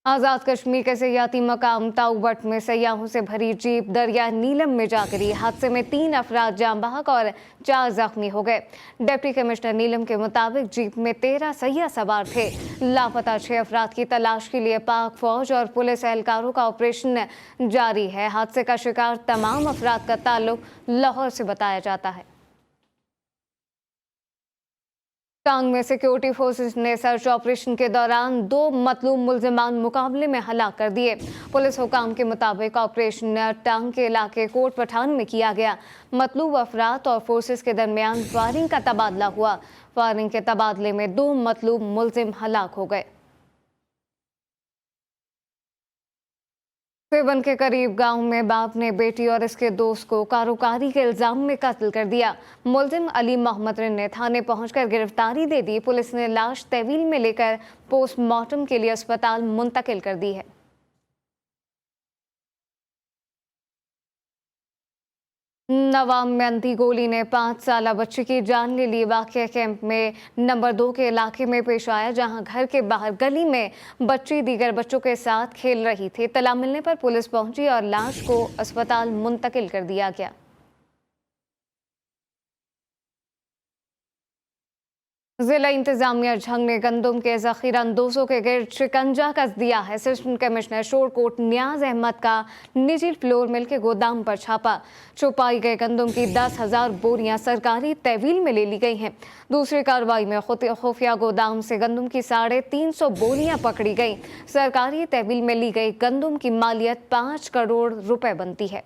S1: आज़ाद कश्मीर के सयाती मकाम ताऊबट में सयाहों से भरी जीप दरिया नीलम में जा गिरी। हादसे में 3 अफराद जान बहक और 4 जख्मी हो गए। डिप्टी कमिश्नर नीलम के मुताबिक जीप में 13 सयाह सवार थे। लापता 6 अफराद की तलाश के लिए पाक फौज और पुलिस एहलकारों का ऑपरेशन जारी है। हादसे का शिकार तमाम अफराद का ताल्लुक लाहौर से बताया जाता है। टांग में सिक्योरिटी फोर्सेस ने सर्च ऑपरेशन के दौरान 2 मतलूब मुलजिमान मुकाबले में हलाक कर दिए। पुलिस हुकाम के मुताबिक ऑपरेशन टांग के इलाके कोट पठान में किया गया। मतलूब अफराद और फोर्सेस के दरमियान फायरिंग का तबादला हुआ। फायरिंग के तबादले में 2 मतलूब मुलजिम हलाक हो गए। सेवन के करीब गांव में बाप ने बेटी और इसके दोस्त को कारोकारी के इल्जाम में कत्ल कर दिया। मुलजिम अली मोहम्मद ने थाने पहुंचकर गिरफ्तारी दे दी। पुलिस ने लाश तहवील में लेकर पोस्टमार्टम के लिए अस्पताल मुंतकिल कर दी है। नवाम में अंधी गोली ने 5 साला बच्चे की जान ले ली। वाक़या कैंप में नंबर 2 के इलाके में पेश आया, जहां घर के बाहर गली में बच्ची दीगर बच्चों के साथ खेल रही थी। तला मिलने पर पुलिस पहुंची और लाश को अस्पताल मुंतकिल कर दिया गया। जिला इंतजामिया झंग ने गंदम के जखीरा अंदोजों के गिर्द शिकंजा कस दिया है। असिस्टेंट कमिश्नर शोरकोट नियाज अहमद का निजी फ्लोर मिल के गोदाम पर छापा। छुपाई गए गंदम की 10,000 बोरियां सरकारी तहवील में ले ली गई हैं। दूसरी कार्रवाई में खुफिया गोदाम से गंदम की 350 बोरियां पकड़ी गई। सरकारी तहवील में ली गई गंदम की मालियत 5 करोड़ रुपए बनती है।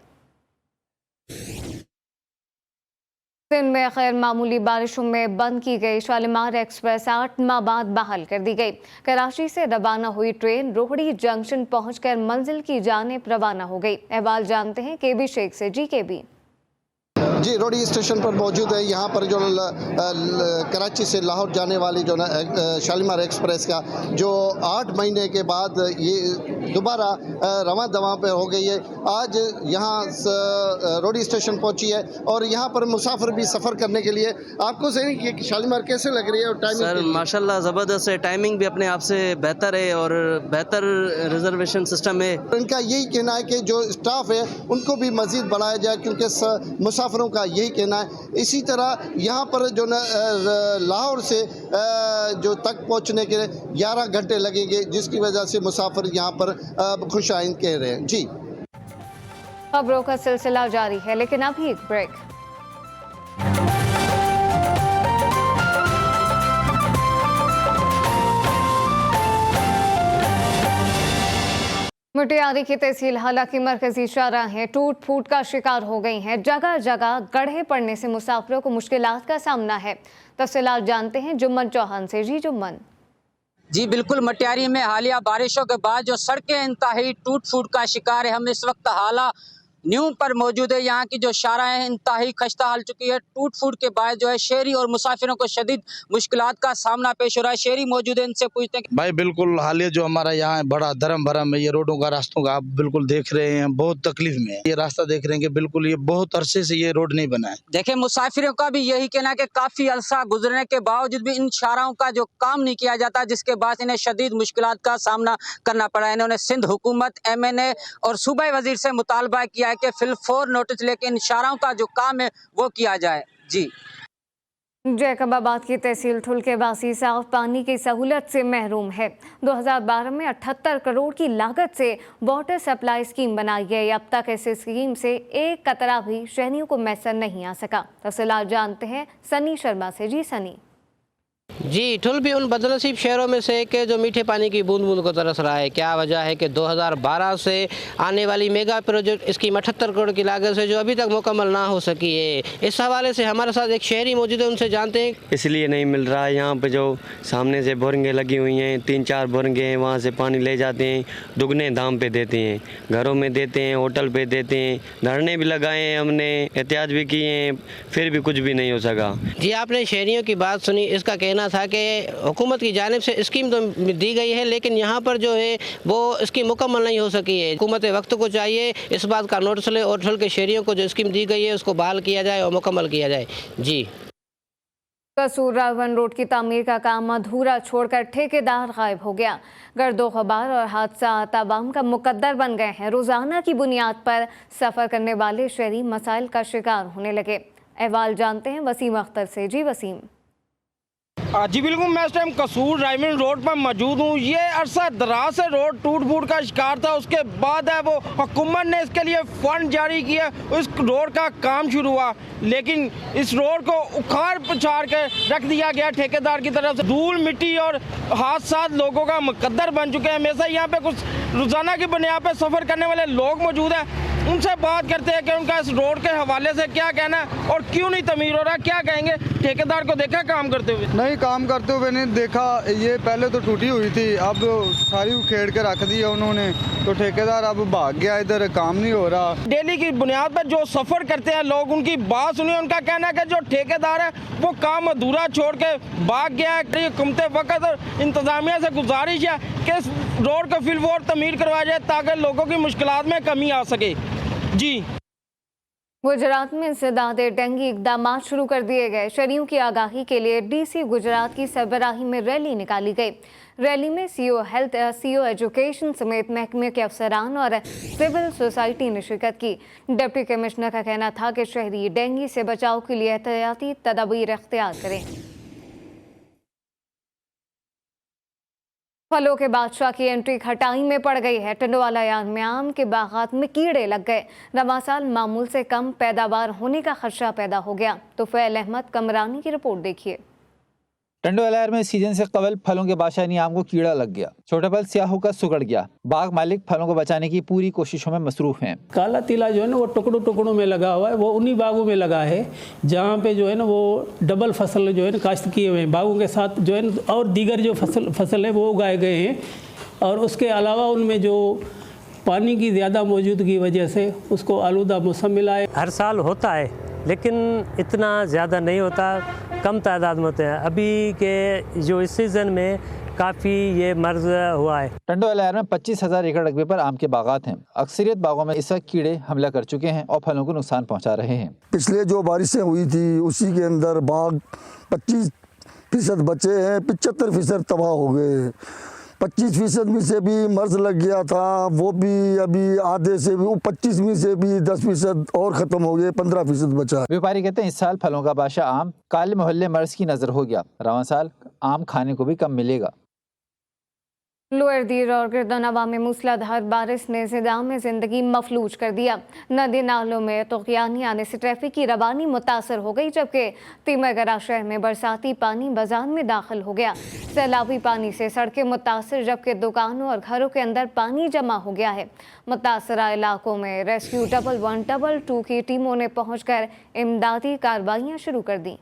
S1: सिंध में गैर मामूली बारिशों में बंद की गई शालीमार एक्सप्रेस 8 माह बाद बहाल कर दी गई। कराची से रवाना हुई ट्रेन रोहड़ी जंक्शन पहुंचकर मंजिल की जानिब रवाना हो गई। अहवाल जानते हैं केबी शेख से। जी केबी।
S10: जी, रोहड़ी स्टेशन पर मौजूद है। यहाँ पर जो कराची से लाहौर जाने वाली जो शालीमार एक्सप्रेस का जो 8 महीने के बाद ये दोबारा रवां दवां पे हो गई है। आज यहाँ रोहड़ी स्टेशन पहुँची है और यहाँ पर मुसाफिर भी सफ़र करने के लिए। आपको सही कि शालीमार कैसे लग रही है और टाइमिंग?
S14: सर माशाल्लाह ज़बरदस्त है, टाइमिंग भी अपने आप से बेहतर है और बेहतर रिजर्वेशन सिस्टम है।
S10: इनका यही कहना है कि जो स्टाफ है उनको भी मज़ीद बढ़ाया जाए, क्योंकि मुसाफिरों का यही कहना है। इसी तरह यहाँ पर जो लाहौर से जो तक पहुँचने के 11 घंटे लगेंगे, जिसकी वजह से मुसाफिर यहाँ पर खुश आइंद कह रहे हैं। जी,
S1: खबरों का सिलसिला जारी है, लेकिन अभी एक ब्रेक। मुटियारी की तहसील हालांकि मरकजी शाहराहें टूट फूट का शिकार हो गई हैं। जगह जगह गड्ढे पड़ने से मुसाफिरों को मुश्किलात का सामना है। तफसीलात जानते हैं जुम्मन चौहान से। जी जुम्मन।
S4: जी बिल्कुल, मटियारी में हालिया बारिशों के बाद जो सड़कें इंतहाई टूट फूट का शिकार है। हम इस वक्त हाला न्यू पर मौजूद है। यहाँ की जो शाहराहें इंतहाई खस्ता हाल चुकी है। टूट फूट के बाद जो है शहरी और मुसाफिरों को शदीद मुश्किलात का सामना पेश हो रहा है। शहरी मौजूद है, इनसे पूछते हैं।
S15: भाई बिल्कुल हालिया जो हमारा यहाँ है बड़ा धर्म भरम है। ये रोडों का रास्तों का आप बिल्कुल देख रहे हैं, बहुत तकलीफ में है। ये रास्ता देख रहे हैं कि बिल्कुल ये बहुत अरसे से ये रोड नहीं बना है।
S4: देखे मुसाफिरों का भी यही कहना है कि काफी अरसा गुजरने के बावजूद भी इन शाहराहों का जो काम नहीं किया जाता, जिसके बाद इन्हें शदीद मुश्किलात का सामना करना पड़ा। इन्होंने सिंध हुकूमत, MNA और सूबाई वजीर से मुतालबा किया है कि फिलफोर नोटिस लेके इन शाहराहों का जो काम है वो किया जाए। जी
S1: जैकबाबाद की तहसील ठुलकेबासी साफ पानी की सहूलत से महरूम है। 2012 में 78 करोड़ की लागत से वाटर सप्लाई स्कीम बनाई गई। अब तक इस स्कीम से एक कतरा भी शहरियों को मैसर नहीं आ सका। तफसीलात जानते हैं सनी शर्मा से। जी सनी।
S9: जी, ठुल भी उन बदनसीब शहरों में से कि जो मीठे पानी की बूंद बूंद को तरस रहा है। क्या वजह है कि 2012 से आने वाली मेगा प्रोजेक्ट स्कीम 78 करोड़ की लागत से जो अभी तक मुकम्मल ना हो सकी है। इस हवाले से हमारे साथ एक शहरी मौजूद है, उनसे जानते हैं।
S16: इसलिए नहीं मिल रहा है। यहाँ पे जो सामने से बोरिंगें लगी हुई हैं, 3-4 बोरिंगें हैं, वहाँ से पानी ले जाते हैं, दुगने दाम पे देते हैं, घरों में देते हैं, होटल पे देते हैं। धरने भी लगाए हैं हमने, एहतियात भी किए हैं, फिर भी कुछ भी नहीं हो सका।
S9: जी, आपने शहरियों की बात सुनी। इसका कहना था कि हुकूमत की जानिब से स्कीम तो दी गई है, लेकिन यहाँ पर जो है वो स्कीम मुकम्मल नहीं हो सकी है। हुकूमत वक्त को चाहिए इस बात का नोटिस ले और ठुल के शहरियों को जो स्कीम दी गई है उसको बहाल किया जाए और मुकम्मल किया जाए। जी।
S1: कसूर रावण रोड की तामीर का काम अधूरा छोड़कर ठेकेदार गायब हो गया। गर्दो गबार और हादसा आवाम का मुकद्दर बन गए हैं। रोजाना की बुनियाद पर सफर करने वाले शहरी मसाइल का शिकार होने लगे। अहवाल जानते हैं वसीम अख्तर से। जी वसीम।
S17: जी बिल्कुल, मैं इस टाइम कसूर राइविंग रोड पर मौजूद हूँ। ये अरसा दराज से रोड टूट फूट का शिकार था। उसके बाद है वो हुकूमत ने इसके लिए फंड जारी किया, इस रोड का काम शुरू हुआ, लेकिन इस रोड को उखाड़ पछाड़ के रख दिया गया ठेकेदार की तरफ से। धूल मिट्टी और हादसा लोगों का मुकद्दर बन चुके हैं। हमेशा यहाँ पे कुछ रोजाना की बुनियाद पर सफर करने वाले लोग मौजूद हैं, उनसे बात करते हैं कि उनका इस रोड के हवाले से क्या कहना है और क्यों नहीं तमीर हो रहा। क्या कहेंगे? ठेकेदार को देखा काम करते हुए?
S18: नहीं, काम करते हुए नहीं देखा। ये पहले तो टूटी हुई थी, अब सारी उखेड़ के रख दी है उन्होंने, तो ठेकेदार अब भाग गया, इधर काम नहीं हो रहा।
S17: डेली की बुनियाद पर जो सफर करते हैं लोग, उनकी बात सुनिए। उनका कहना है कि जो ठेकेदार है वो काम अधूरा छोड़ के भाग गया है। हुकूमत वक्त और इंतजामिया से गुजारिश है कि इस रोड को फिलवोर तमीर करवाया जाए ताकि लोगों की मुश्किलात में कमी आ सके। जी।
S1: गुजरात में इंसदाद डेंगू इकदाम शुरू कर दिए गए। शहरियों की आगाही के लिए DC गुजरात की सरबराही में रैली निकाली गई। रैली में CO हेल्थ, CO एजुकेशन समेत महकमे के अफसरान और सिविल सोसाइटी ने शिरकत की। डिप्टी कमिश्नर का कहना था कि शहरी डेंगू से बचाव के लिए एहतियाती तदाबीर इख्तियार करें। फलों के बादशाह की एंट्री खटाई में पड़ गई है। टंडवाला यार्ड में आम के बागात में कीड़े लग गए। रवां साल मामूल से कम पैदावार होने का खदशा पैदा हो गया। तो फैल अहमद कमरानी की रिपोर्ट देखिए।
S19: टंडवाला में सीजन से कबल फलों के बादशाह यानी आम को कीड़ा लग गया। छोटा फल स्याह होकर सुगड़ गया। बाग मालिक फलों को बचाने की पूरी कोशिशों में मसरूफ हैं।
S20: काला तिला जो है ना वो टुकड़ों टुकड़ों में लगा हुआ है। वो उन्हीं बागों में लगा है जहाँ पे जो है ना वो डबल फसल जो है ना काश्त किए हुए हैं। बागों के साथ जो है ना और दीगर जो फसल है वो उगाए गए हैं। और उसके अलावा उनमें जो पानी की ज़्यादा मौजूदगी की वजह से उसको आलूदा मौसम मिला है।
S21: हर साल होता है लेकिन इतना ज़्यादा नहीं होता, कम तादाद में होते हैं। अभी के जो इस सीज़न में काफ़ी ये मर्ज हुआ है।
S19: टंडवाला में 25,000 एकड़ रकबे पर आम के बागात हैं। अक्सरियत बागों में इस वक्त कीड़े हमला कर चुके हैं और फलों को नुकसान पहुंचा रहे हैं।
S22: पिछले जो बारिशें हुई थी उसी के अंदर बाग 25% बचे हैं, 75% तबाह हो गए। 25% में से भी मर्ज लग गया था, वो भी अभी आधे से भी 25 में से भी 10% और ख़त्म हो गए, 15% बचा।
S19: व्यापारी कहते हैं इस साल फलों का बादशाह आम काले मोहल्ले मर्ज की नज़र हो गया। रवां साल आम खाने को भी कम मिलेगा।
S1: लोअर दीर और गिरदनवा में मूसलाधार बारिश ने ज़िदा में ज़िंदगी मफलूज कर दिया। नदी नालों में तुग़यानी आने से ट्रैफिक की रवानी मुतासर हो गई, जबकि तिमगरा शहर में बरसाती पानी बाजार में दाखिल हो गया। सैलाबी पानी से सड़कें मुतासर, जबकि दुकानों और घरों के अंदर पानी जमा हो गया है। मुतासरा इलाकों में रेस्क्यू 112 की टीमों ने पहुँचकर इमदादी कार्रवाइयाँ शुरू कर दी।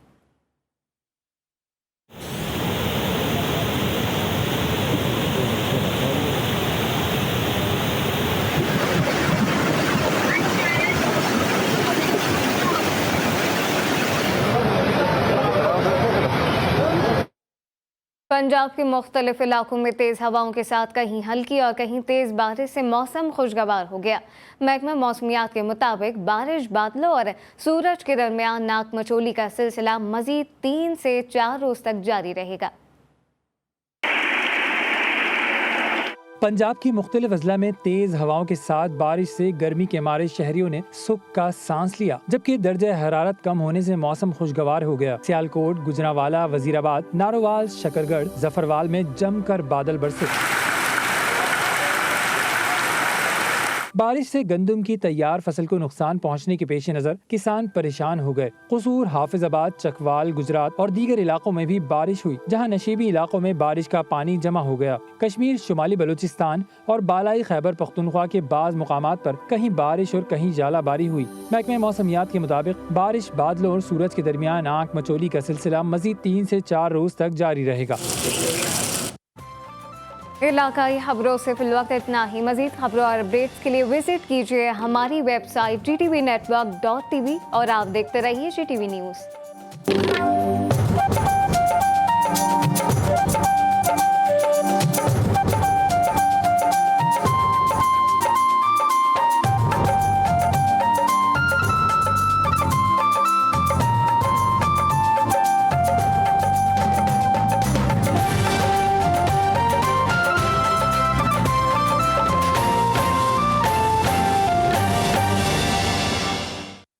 S1: पंजाब के मुख्तलिफ इलाकों में तेज़ हवाओं के साथ कहीं हल्की और कहीं तेज़ बारिश से मौसम खुशगवार हो गया। महकमा मौसमियात के मुताबिक बारिश, बादलों और सूरज के दरमियान नाक मचोली का सिलसिला मज़ीद 3 से 4 रोज़ तक जारी रहेगा।
S2: पंजाब की मुख्तलिफ अजला में तेज हवाओं के साथ बारिश से गर्मी के मारे शहरियों ने सुख का सांस लिया, जबकि दर्जा हरारत कम होने से मौसम खुशगवार हो गया। सियालकोट, गुजरांवाला, वजीराबाद, नारोवाल, शकरगढ़, जफरवाल में जमकर बादल बरसे। बारिश से गंदम की तैयार फसल को नुकसान पहुंचने के पेश नजर किसान परेशान हो गए। कसूर, हाफिजाबाद, चकवाल, गुजरात और दीगर इलाकों में भी बारिश हुई, जहां नशीबी इलाकों में बारिश का पानी जमा हो गया। कश्मीर, शुमाली बलूचिस्तान और बालाई खैबर पख्तूनख्वा के बाज़ मुकामात पर कहीं बारिश और कहीं जालाबारी हुई। महकमे मौसमियात के मुताबिक बारिश, बादलों और सूरज के दरमियान आंख मचोली का सिलसिला मजीद 3 से 4 रोज तक जारी रहेगा।
S1: इलाकाई खबरों से फिलवक्त इतना ही। मजीद खबरों और अपडेट्स के लिए विजिट कीजिए हमारी वेबसाइट gtvnetwork.tv और आप देखते रहिए GTV न्यूज़।